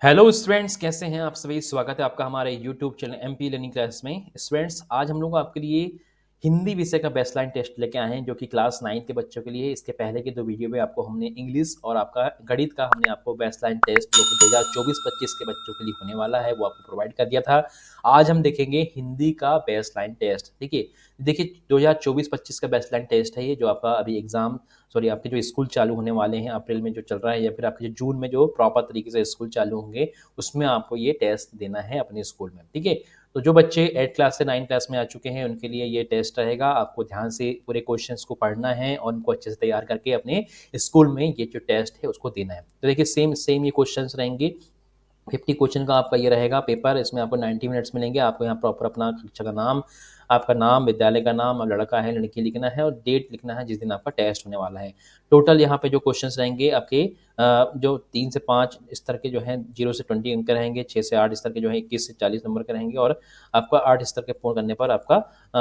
Hello students, कैसे हैं आप सभी। स्वागत है आपका हमारे YouTube channel MP learning class में। स्टूडेंट्स, आज हम लोग आपके लिए हिंदी विषय का बेसलाइन टेस्ट लेके आए हैं जो कि क्लास 9 के बच्चों के लिए। इसके पहले के दो वीडियो में आपको हमने इंग्लिश और आपका गणित का हमने आपको बेसलाइन टेस्ट जो कि 2024-25 के बच्चों के लिए होने वाला है वो आपको प्रोवाइड कर दिया था। आज हम देखेंगे हिंदी का बेसलाइन टेस्ट। ठीक है, देखिए 2024-25 का बेसलाइन टेस्ट है ये, जो आपका अभी एग्जाम सॉरी आपके जो स्कूल चालू होने वाले हैं अप्रैल में जो चल रहा है, या फिर आपके जो जून में जो प्रॉपर तरीके से स्कूल चालू होंगे उसमें आपको ये टेस्ट देना है अपने स्कूल में। ठीक है, तो जो बच्चे 8 क्लास से 9 क्लास में आ चुके हैं उनके लिए ये टेस्ट रहेगा। आपको ध्यान से पूरे क्वेश्चंस को पढ़ना है और उनको अच्छे से तैयार करके अपने स्कूल में ये जो टेस्ट है उसको देना है। तो देखिए सेम सेम ये क्वेश्चंस रहेंगे। 50 क्वेश्चन का आपका ये रहेगा पेपर। इसमें आपको 90 मिनट्स मिलेंगे। आपको यहाँ प्रॉपर अपना कक्षा का नाम, आपका नाम, विद्यालय का नाम, अब लड़का है लड़की लिखना है और डेट लिखना है जिस दिन आपका टेस्ट होने वाला है। टोटल यहाँ पे जो क्वेश्चंस रहेंगे आपके जो 3 से 5 स्तर के जो हैं 0 से 20 अंक के रहेंगे, 6 से 8 स्तर के जो है 21 से 40 नंबर के रहेंगे, और आपका 8 स्तर के पूर्ण करने पर आपका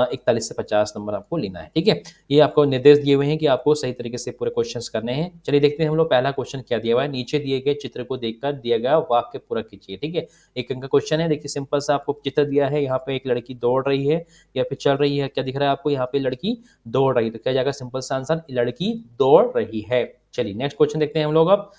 41 से 50 नंबर आपको लेना है। ठीक है, ये आपको निर्देश दिए हुए हैं कि आपको सही तरीके से पूरे क्वेश्चंस करने हैं। चलिए देखते हैं हम लोग पहला क्वेश्चन क्या दिया हुआ है। नीचे दिए गए चित्र को देखकर दिया गया वाक्य पूरा कीजिए। ठीक है, एक अंक का क्वेश्चन है। देखिए सिंपल सा आपको चित्र दिया है, यहाँ पे एक लड़की दौड़ रही है या फिर चल रही है। क्या दिख रहा है आपको? यहाँ पे लड़की दौड़ रही है, तो क्या जाएगा सिंपल सा आंसर, लड़की दौड़ रही है। चलिए नेक्स्ट क्वेश्चन देखते हैं हम लोग अब।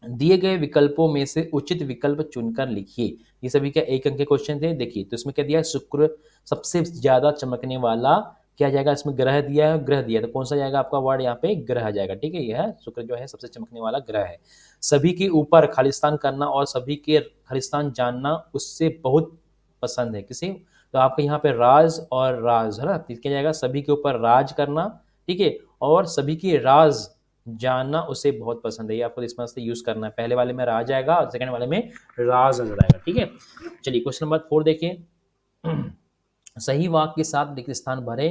दिए गए विकल्पों में से उचित विकल्प चुनकर लिखिए। ये सभी क्या एक अंक के क्वेश्चन थे। देखिए तो इसमें क्या दिया है, शुक्र सबसे ज्यादा चमकने वाला क्या जाएगा, इसमें ग्रह दिया है, ग्रह दिया है, तो कौन सा जाएगा आपका वर्ड यहाँ पे, ग्रह जाएगा। ठीक है, यह शुक्र जो है सबसे चमकने वाला ग्रह है। सभी के ऊपर खालिस्तान करना और सभी के खालिस्तान जानना उससे बहुत पसंद है। किसे? तो आपके यहाँ पे राज और राज है ना, तो क्या जाएगा, सभी के ऊपर राज करना। ठीक है, और सभी के राज जानना उसे बहुत पसंद है। ये आपको इसमें से यूज करना है। पहले वाले में राज आएगा और सेकंड वाले में राज नजर आएगा। ठीक है, चलिए क्वेश्चन नंबर 4 देखिए। सही वाक्य के साथ रिक्त स्थान भरे।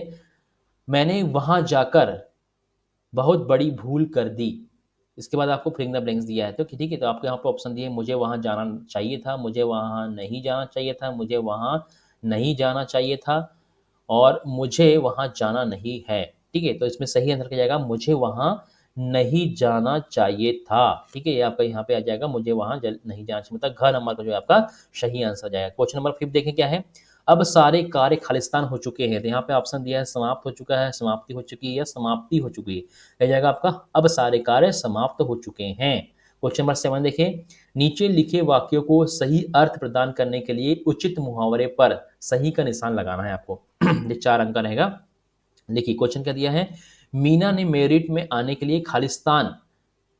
मैंने वहां जाकर बहुत बड़ी भूल कर दी। इसके बाद आपको फिलिंग द ब्लैंक्स दिया है, तो ठीक है, तो आपको यहाँ पे ऑप्शन दिए, मुझे वहां जाना चाहिए था, मुझे वहां नहीं जाना चाहिए था, मुझे वहां नहीं जाना चाहिए था, और मुझे वहां जाना नहीं है। ठीक है, तो इसमें सही आंसर क्या जाएगा, मुझे वहां नहीं जाना चाहिए था। ठीक है, ये आपका यहाँ पे आ जाएगा, मुझे वहां नहीं जाना चाहिए, मतलब घ नंबर का जो है आपका सही आंसर जाएगा। क्वेश्चन नंबर 5 देखें क्या है। अब सारे कार्य खालिस्तान हो चुके हैं, तो यहाँ पे ऑप्शन दिया है समाप्त हो चुका है, समाप्ति हो चुकी है, या समाप्ति हो चुकी है। रह जाएगा आपका अब सारे कार्य समाप्त हो चुके हैं। क्वेश्चन नंबर 7 देखिए। नीचे लिखे वाक्यों को सही अर्थ प्रदान करने के लिए उचित मुहावरे पर सही का निशान लगाना है आपको। ये 4 अंक का रहेगा। देखिए क्वेश्चन क्या दिया है, मीना ने मेरिट में आने के लिए खालिस्तान,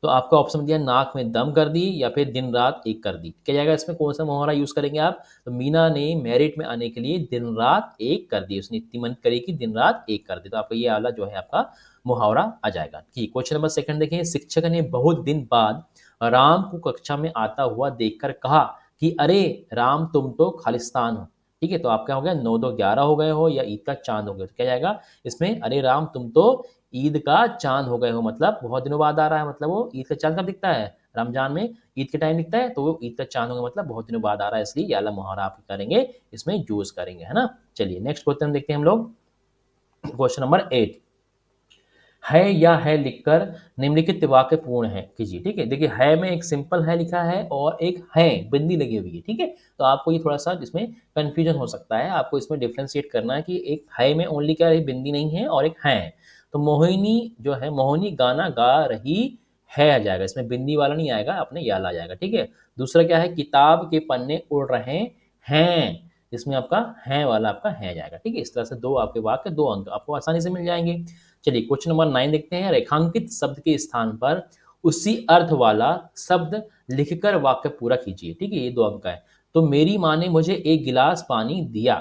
तो आपका ऑप्शन दिया नाक में दम कर दी या फिर दिन रात एक कर दी। क्या जाएगा इसमें, कौन सा मुहावरा यूज करेंगे आप? तो मीना ने मेरिट में आने के लिए दिन रात एक कर दी, उसने इतनी मेहनत करी कि दिन रात एक कर दी, तो आपका ये वाला जो है आपका मुहावरा आ जाएगा। ठीक, क्वेश्चन नंबर 2 देखिए। शिक्षक ने बहुत दिन बाद राम को कक्षा में आता हुआ देखकर कहा कि अरे राम तुम तो खालिस्तान हो। ठीक है, तो आप क्या हो गया, 9 2 11 हो गए हो या ईद का चांद हो गए, तो क्या जाएगा इसमें, अरे राम तुम तो ईद का चांद हो गए हो, मतलब बहुत दिनों बाद आ रहा है, मतलब वो ईद का चांद कब दिखता है, रमजान में ईद के टाइम दिखता है, तो वो ईद का चांद होगा मतलब बहुत दिनों बाद आ रहा है, इसलिए ये वाला मुहावरा आप करेंगे, इसमें यूज करेंगे, है ना। चलिए नेक्स्ट क्वेश्चन देखते हैं हम लोग। Question number 8। है या है लिखकर निम्नलिखित वाक्य पूर्ण है कीजिए। ठीक है, देखिए है में एक सिंपल है लिखा है और एक है बिंदी लगी हुई है। ठीक है, तो आपको ये थोड़ा सा इसमें कंफ्यूजन हो सकता है, आपको इसमें डिफ्रेंशिएट करना है कि एक है में ओनली क्या है, बिंदी नहीं है, और एक है। तो मोहिनी जो है, मोहिनी गाना गा रही है आ जाएगा, इसमें बिंदी वाला नहीं आएगा, अपने याल आ जाएगा। ठीक है, दूसरा क्या है, किताब के पन्ने उड़ रहे हैं, इसमें आपका है वाला आपका है जाएगा। ठीक है, इस तरह से दो आपके वाक्य 2 अंक आपको आसानी से मिल जाएंगे। चलिए क्वेश्चन नंबर 9 देखते हैं। रेखांकित शब्द के स्थान पर उसी अर्थ वाला शब्द लिखकर वाक्य पूरा कीजिए। ठीक है, ये 2 अंक का है। तो मेरी माँ ने मुझे एक गिलास पानी दिया,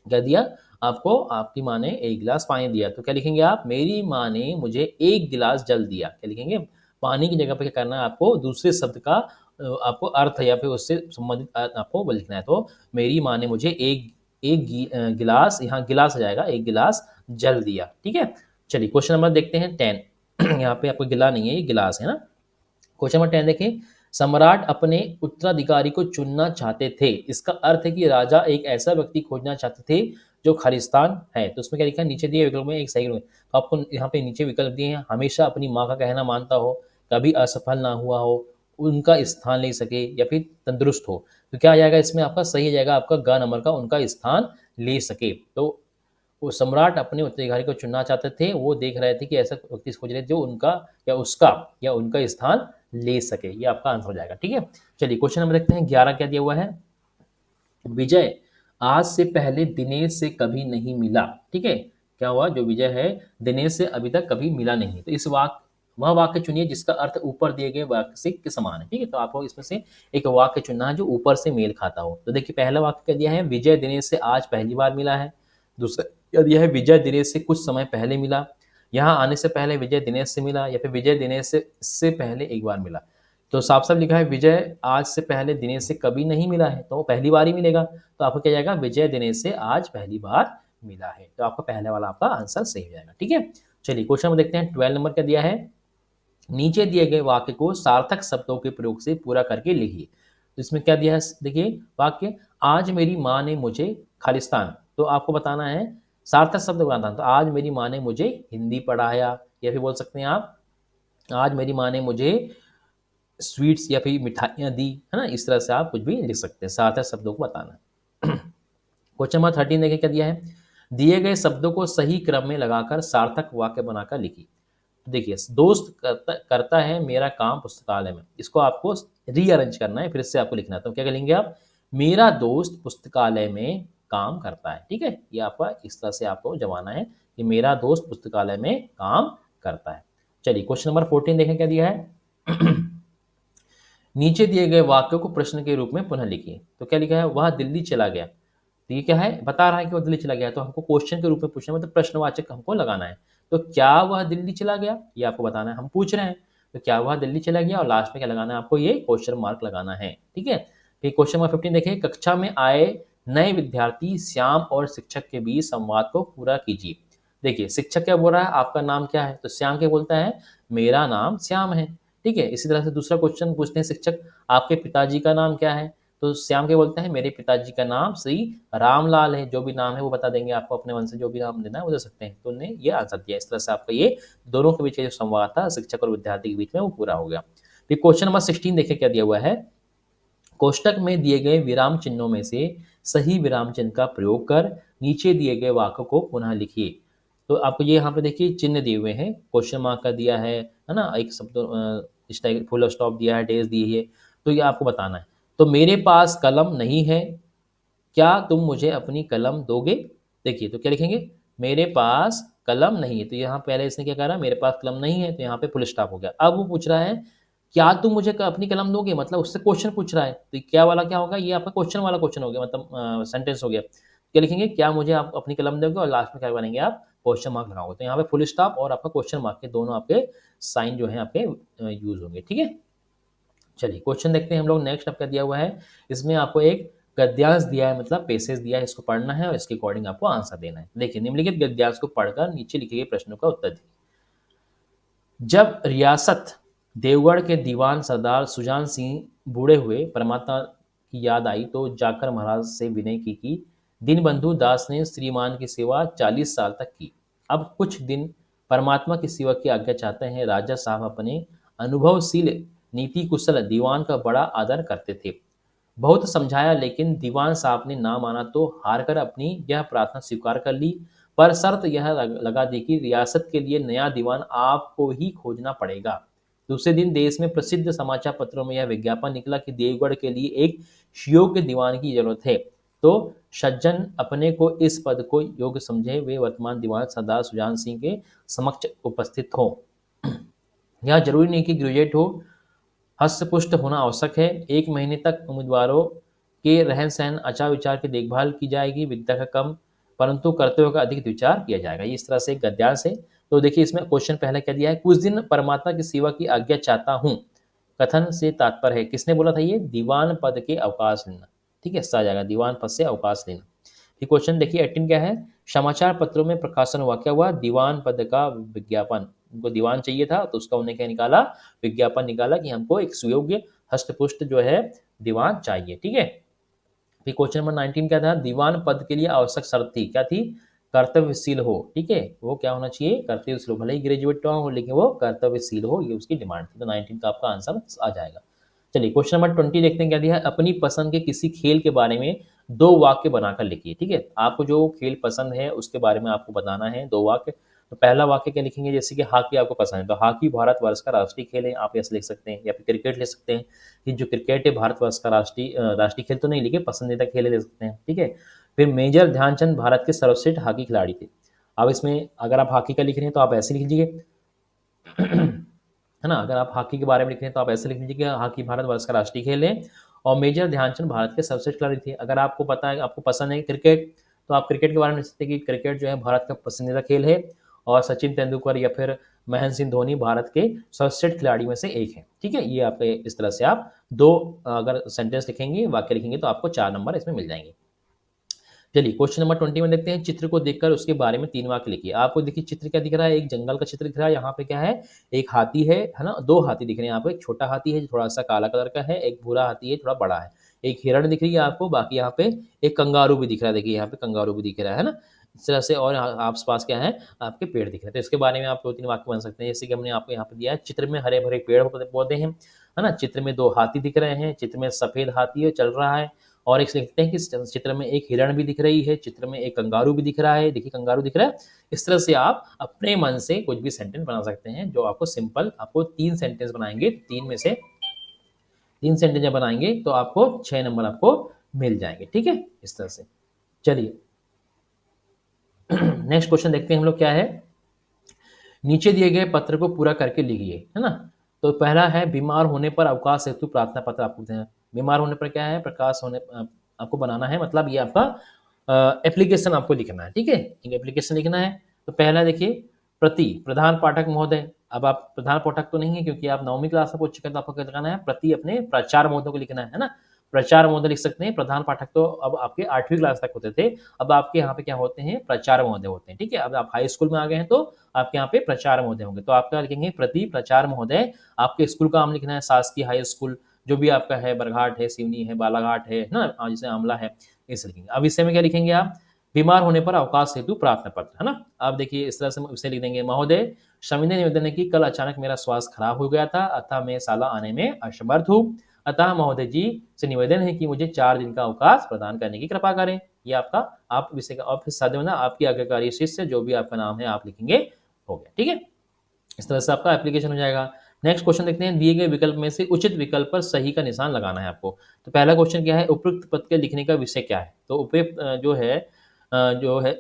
क्या दिया आपको, आपकी माँ ने एक गिलास पानी दिया, तो क्या लिखेंगे आप, मेरी माँ ने मुझे एक गिलास जल दिया। क्या लिखेंगे, पानी की जगह पर क्या करना है आपको, दूसरे शब्द का आपको अर्थ या फिर उससे संबंधित अर्थ आपको लिखना है। तो मेरी माँ ने मुझे एक एक गिलास, यहाँ गिलास आ जाएगा, एक गिलास जल दिया। ठीक है, चलिए क्वेश्चन नंबर देखते हैं 10। यहाँ पे आपको गिला नहीं है, ये गिलास है ना। क्वेश्चन नंबर 10 देखें। सम्राट अपने उत्तराधिकारी को चुनना चाहते थे, इसका अर्थ है कि राजा एक ऐसा व्यक्ति खोजना चाहते थे जो खालिस्तान है। तो उसमें क्या लिखा है, नीचे दिए विकल्प में एक सही विकल्प। तो आपको यहाँ पे नीचे विकल्प दिए हैं, हमेशा अपनी माँ का कहना मानता हो, कभी असफल ना हुआ हो, उनका स्थान ले सके या फिर तंदुरुस्त हो, तो क्या आ जाएगा इसमें आपका सही आ जाएगा आपका ग नंबर का उनका स्थान ले सके। तो वो सम्राट अपने उत्तराधिकारी को चुनना चाहते थे, वो देख रहे थे कि ऐसा व्यक्ति खोज रहे थे जो उनका या उसका या उनका स्थान ले सके। ये आपका आंसर हो जाएगा। ठीक है, चलिए क्वेश्चन नंबर देखते हैं 11 क्या दिया हुआ है। विजय आज से पहले दिनेश से कभी नहीं मिला। ठीक है, क्या हुआ, जो विजय है दिनेश से अभी तक कभी मिला नहीं। तो इस वाक्य वह वाक्य चुनिए जिसका अर्थ ऊपर दिए गए वाक्य से के समान है। ठीक है, तो आपको इसमें से एक वाक्य चुनना है जो ऊपर से मेल खाता हो। तो देखिए पहला वाक्य क्या दिया है, विजय दिनेश से आज पहली बार मिला है। दूसरा क्या दिया है, विजय दिनेश से कुछ समय पहले मिला। यहाँ आने से पहले विजय दिनेश से मिला, या फिर विजय दिनेश से इससे पहले एक बार मिला। तो साफ साफ लिखा है विजय आज से पहले दिनेश से कभी नहीं मिला है, तो वो पहली बार ही मिलेगा। तो आपको क्या जाएगा, विजय दिनेश से आज पहली बार मिला है। तो आपका पहले वाला आपका आंसर सही हो जाएगा। ठीक है, चलिए क्वेश्चन नंबर देखते हैं 12 नंबर क्या दिया है। नीचे दिए गए वाक्य को सार्थक शब्दों के प्रयोग से पूरा करके लिखिए। तो इसमें क्या दिया है, देखिए वाक्य, आज मेरी माँ ने मुझे खालिस्तान, तो आपको बताना है सार्थक शब्द बनाना है। तो आज मेरी माँ ने मुझे हिंदी पढ़ाया, या फिर बोल सकते हैं आप आज मेरी माँ ने मुझे स्वीट्स या फिर मिठाइयाँ दी, है ना। इस तरह से आप कुछ भी लिख सकते हैं, सार्थक शब्दों को बताना है। क्वेश्चन नंबर 13 देखिए क्या दिया है, दिए गए शब्दों को सही क्रम में लगाकर सार्थक वाक्य बनाकर लिखिए। तो देखिए दोस्त करता है मेरा काम पुस्तकालय में, इसको आपको रीअरेंज करना है, फिर से आपको लिखना है। तो क्या करेंगे आप, मेरा दोस्त पुस्तकालय में काम करता है। ठीक है, ये आपका इस तरह से आपको जमाना है कि मेरा दोस्त पुस्तकालय में काम करता है। चलिए क्वेश्चन नंबर 14 देखें क्या दिया है। नीचे दिए गए वाक्यों को प्रश्न के रूप में पुनः लिखिए। तो क्या लिखा है, वह दिल्ली चला गया। तो ये क्या है, बता रहा है कि वह दिल्ली चला गया, तो हमको क्वेश्चन के रूप में पूछना है, मतलब प्रश्नवाचक हमको लगाना है। तो क्या वह दिल्ली चला गया, ये आपको बताना है, हम पूछ रहे हैं। तो क्या वह दिल्ली चला गया, और लास्ट में क्या लगाना है आपको, ये क्वेश्चन मार्क लगाना है। ठीक है, फिर क्वेश्चन नंबर 15 देखिए, कक्षा में आए नए विद्यार्थी श्याम और शिक्षक के बीच संवाद को पूरा कीजिए। देखिए शिक्षक क्या बोल रहा है, आपका नाम क्या है, तो श्याम क्या बोलता है, मेरा नाम श्याम है। ठीक है, इसी तरह से दूसरा क्वेश्चन पूछते हैं, शिक्षक आपके पिताजी का नाम क्या है, तो श्याम क्या बोलते हैं, मेरे पिताजी का नाम श्री रामलाल है। जो भी नाम है वो बता देंगे आपको, अपने मन से जो भी नाम देना है वो दे सकते हैं। तो उन्होंने ये आंसर दिया। इस तरह से आपका ये दोनों के बीच का जो संवाद था शिक्षक और विद्यार्थी के बीच में वो पूरा हो गया। फिर क्वेश्चन नंबर 16 देखिए क्या दिया हुआ है, कोष्टक में दिए गए विराम चिन्हों में से सही विराम चिन्ह का प्रयोग कर नीचे दिए गए वाक्यों को पुनः लिखिए। तो आपको ये यहाँ पे देखिए चिन्ह दिए हुए हैं, क्वेश्चन मार्क का दिया है ना, एक शब्द इस टाइप फुल स्टॉप दिया है, डेज दी है। तो ये आपको बताना है। तो मेरे पास कलम नहीं है, क्या तुम मुझे अपनी कलम दोगे। देखिए तो क्या लिखेंगे, मेरे पास कलम नहीं है, तो यहाँ पहले इसने क्या कहा, मेरे पास कलम नहीं है, तो यहाँ पे फुल स्टॉप हो गया। अब वो पूछ रहा है क्या तुम मुझे अपनी कलम दोगे, मतलब उससे क्वेश्चन पूछ रहा है। तो क्या वाला क्या होगा, ये आपका क्वेश्चन वाला क्वेश्चन हो गया, मतलब सेंटेंस हो गया। क्या लिखेंगे, क्या मुझे आप अपनी कलम दोगे, और लास्ट में क्या बनेंगे आप क्वेश्चन मार्क लगाओगे। तो यहाँ पे फुल स्टॉप और आपका क्वेश्चन मार्क के दोनों आपके साइन जो है आपके यूज होंगे। ठीक है, चलिए क्वेश्चन देखते हैं हम लोग। नेक्स्ट आपका दिया हुआ है, इसमें आपको एक गद्यांश दिया है, मतलब पेसेज दिया है, इसको पढ़ना है और इसके अकॉर्डिंग आपको आंसर देना है। देखिए निम्नलिखित गद्यांश को पढ़कर नीचे लिखे गए प्रश्नों का उत्तर दीजिए। जब रियासत देवगढ़ के दीवान सरदार सुजान सिंह बूढ़े हुए, परमात्मा की याद आई तो जाकर महाराज से विनय की कि दीनबंधु दास ने श्रीमान की सेवा 40 साल तक की, अब कुछ दिन परमात्मा की सेवा की आज्ञा चाहते हैं। राजा साहब अपने अनुभवशील नीति कुशल दीवान का बड़ा आदर करते थे। बहुत समझाया लेकिन दीवान साहब ने ना माना तो हार कर अपनी यह प्रार्थना स्वीकार कर ली, पर शर्त यह लगा दी कि रियासत के लिए नया दीवान आपको ही खोजना पड़ेगा। दूसरे दिन देश में प्रसिद्ध समाचार पत्रों में यह विज्ञापन निकला कि देवगढ़ के लिए एक योग्य दीवान की जरूरत है। तो सज्जन अपने को इस पद को योग्य समझे वे वर्तमान दीवान सरदार सुजान सिंह के समक्ष उपस्थित हो। यह जरूरी नहीं कि ग्रेजुएट हो, हस्तपुष्ट होना आवश्यक है। 1 महीने तक उम्मीदवारों के रहन सहन आचार विचार की देखभाल की जाएगी, विद्या का कम परंतु कर्तव्यों का अधिक विचार किया जाएगा। इस तरह से एक गद्यांश है। तो देखिए इसमें क्वेश्चन पहले क्या दिया है, कुछ दिन परमात्मा की सेवा की आज्ञा चाहता हूँ, कथन से तात्पर्य है, किसने बोला था, ये दीवान पद के अवकाश लेना। ठीक है, आ जाएगा दीवान पद से अवकाश लेना। फिर क्वेश्चन देखिए 18 क्या है, समाचार पत्रों में प्रकाशन हुआ, क्या हुआ, दीवान पद का विज्ञापन। उनको दीवान चाहिए था तो उसका उन्हें क्या निकाला, विज्ञापन निकाला कि हमको एक सुयोग्य हस्तपुष्ट जो है दीवान चाहिए। ठीक है, फिर क्वेश्चन नंबर 19 क्या था, दीवान पद के लिए आवश्यक शर्त थी, क्या थी, कर्तव्यशील हो। ठीक है, वो क्या होना चाहिए, कर्तव्यशील हो, भले ही ग्रेजुएट ना हो लेकिन वो कर्तव्यशील हो, ये उसकी डिमांड थी। तो 19 का आपका आंसर आ जाएगा। चलिए क्वेश्चन नंबर 20 देखते हैं क्या दिया है। अपनी पसंद के किसी खेल के बारे में 2 वाक्य बनाकर लिखिए। ठीक है, आपको जो खेल पसंद है उसके बारे में आपको बताना है 2 वाक्य। तो पहला वाक्य क्या लिखेंगे, जैसे कि हॉकी आपको पसंद है तो हॉकी भारतवर्ष का राष्ट्रीय खेल है, आप ऐसे लिख सकते हैं। या फिर क्रिकेट लिख सकते हैं कि जो क्रिकेट है भारतवर्ष का राष्ट्रीय खेल तो नहीं लिखे, पसंदीदा खेल है लिख सकते हैं। ठीक है, फिर मेजर ध्यानचंद भारत के सर्वश्रेष्ठ हॉकी खिलाड़ी थे। अब इसमें अगर आप हॉकी का लिख रहे हैं तो आप ऐसे लिख लीजिए है ना। अगर आप हॉकी के बारे में लिख रहे हैं तो आप ऐसे लिख लीजिए कि हॉकी भारतवर्ष का राष्ट्रीय खेल है और मेजर ध्यानचंद भारत के सर्वश्रेष्ठ खिलाड़ी थे। अगर आपको पता है, आपको पसंद है क्रिकेट, तो आप क्रिकेट के बारे में लिख सकते हैं कि क्रिकेट जो है भारत का पसंदीदा खेल है और सचिन तेंदुलकर या फिर महेंद्र सिंह धोनी भारत के सर्वश्रेष्ठ खिलाड़ियों में से एक है। ठीक है, ये आपके इस तरह से आप 2 अगर सेंटेंस लिखेंगे, वाक्य लिखेंगे तो आपको 4 नंबर इसमें मिल जाएंगे। चलिए क्वेश्चन नंबर 20 में देखते हैं। चित्र को देखकर उसके बारे में 3 वाक्य लिखिए। आपको देखिए चित्र क्या दिख रहा है, एक जंगल का चित्र दिख रहा है। यहाँ पे क्या है, एक हाथी है ना, 2 हाथी दिख रहे हैं। यहाँ पे एक छोटा हाथी है जो थोड़ा सा काला कलर का है, एक भूरा हाथी है थोड़ा बड़ा है, एक हिरण दिख रही है आपको, बाकी यहाँ पे एक कंगारू भी दिख रहा है। देखिए यहाँ पे कंगारू भी दिख रहा है ना, इस तरह से। और आस पास क्या है, आपके पेड़ दिख रहे हैं। तो इसके बारे में आप 2-3 वाक्य बन सकते हैं। जैसे कि हमने आपको यहाँ पे दिया है, चित्र में हरे भरे पेड़ पौधे हैं, है ना। चित्र में 2 हाथी दिख रहे हैं, चित्र में सफेद हाथी है चल रहा है। और एक लिखते हैं कि चित्र में एक हिरण भी दिख रही है, चित्र में एक कंगारू भी दिख रहा है। देखिए कंगारू दिख रहा है। इस तरह से आप अपने मन से कुछ भी सेंटेंस बना सकते हैं जो आपको सिंपल, आपको 3 सेंटेंस बनाएंगे, 3 में से 3 सेंटेंस जब बनाएंगे तो आपको 6 नंबर आपको मिल जाएंगे। ठीक है, इस तरह से। चलिए नेक्स्ट क्वेश्चन देखते हैं हम लोग क्या है। नीचे दिए गए पत्र को पूरा करके लिखिए, है ना। तो पहला है बीमार होने पर अवकाश हेतु प्रार्थना पत्र आपको देना है। बीमार होने पर क्या है, प्रकाश होने आपको बनाना है, मतलब ये आपका एप्लीकेशन आपको लिखना है। ठीक है, एक एप्लीकेशन लिखना है। तो पहला देखिए, प्रति प्रधान पाठक महोदय। अब आप प्रधान पाठक तो नहीं है क्योंकि आप 9वीं क्लास में पहुंच चुके हैं, तो आपको क्या लिखना है, प्रति अपने प्राचार्य महोदय को लिखना है ना। प्राचार्य महोदय लिख सकते हैं। प्रधान पाठक तो अब आपके 8वीं क्लास तक होते थे, अब आपके यहाँ पे क्या होते हैं, प्राचार्य महोदय होते हैं। ठीक है, अब आप हाई स्कूल में आ गए हैं तो आपके यहाँ पे प्राचार्य महोदय होंगे। तो आप क्या लिखेंगे, प्रति प्राचार्य महोदय। आपके स्कूल का नाम लिखना है, शासकीय हाई स्कूल जो भी आपका है, बरघाट है, सिवनी है, बालाघाट है ना, जैसे आमला है, इसे लिखेंगे। अब इससे में क्या लिखेंगे आप, बीमार होने पर अवकाश हेतु प्रार्थना पत्र, है ना। आप देखिए इस तरह से इसे लिख देंगे, महोदय स्वामी ने निवेदन है कि कल अचानक मेरा स्वास्थ्य खराब हो गया था, अतः मैं शाला आने में असमर्थ हूँ, अतः महोदय जी से निवेदन है कि मुझे 4 दिन का अवकाश प्रदान करने की कृपा करें। ये आपका, आप विषय का ऑफिस साधे होना, आपकी आज्ञाकारी शिष्य जो भी आपका नाम है आप लिखेंगे, हो गया। ठीक है, इस तरह से आपका एप्लीकेशन हो जाएगा। नेक्स्ट क्वेश्चन देखते हैं, दिए गए विकल्प में से उचित विकल्प पर सही का निशान लगाना है आपको। तो पहला क्वेश्चन क्या है, उपयुक्त पद के लिखने का विषय क्या है। तो उपयुक्त जो है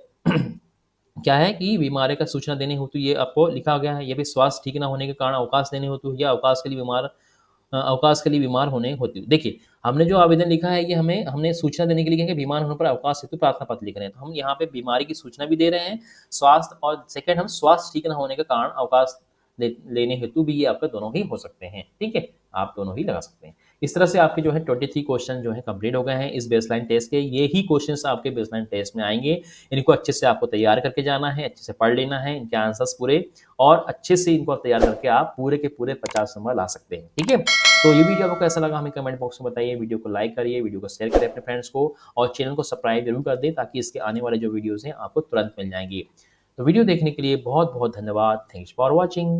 क्या है कि बीमारी का सूचना देने हेतु ये आपको लिखा गया है। ये भी स्वास्थ्य ठीक ना होने के कारण अवकाश देने हेतु या अवकाश के लिए बीमार होने होती। देखिए हमने जो आवेदन लिखा है ये हमने सूचना देने के लिए कि बीमार होने पर अवकाश हेतु प्रार्थना पत्र लिख रहे हैं। तो हम यहाँ पे बीमारी की सूचना भी दे रहे हैं, स्वास्थ्य, और सेकंड हम स्वास्थ्य ठीक न होने के कारण अवकाश लेने हेतु भी ये आपके दोनों ही हो सकते हैं। ठीक है, आप दोनों ही लगा सकते हैं। इस तरह से आपके जो है 23 क्वेश्चन जो है कंप्लीट हो गए हैं इस बेसलाइन टेस्ट के। ये ही क्वेश्चन आपके बेसलाइन टेस्ट में आएंगे, इनको अच्छे से आपको तैयार करके जाना है, अच्छे से पढ़ लेना है इनके आंसर्स पूरे, और अच्छे से इनको तैयार करके आप पूरे के पूरे 50 नंबर ला सकते हैं। ठीक है, तो ये वीडियो आपको कैसा लगा हमें कमेंट बॉक्स में बताइए। वीडियो को लाइक करिए, वीडियो को शेयर करिए अपने फ्रेंड्स को, और चैनल को सब्सक्राइब जरूर कर दें ताकि इसके आने वाले जो वीडियोस हैं आपको तुरंत मिल जाएंगी। तो वीडियो देखने के लिए बहुत बहुत धन्यवाद। Thanks for watching.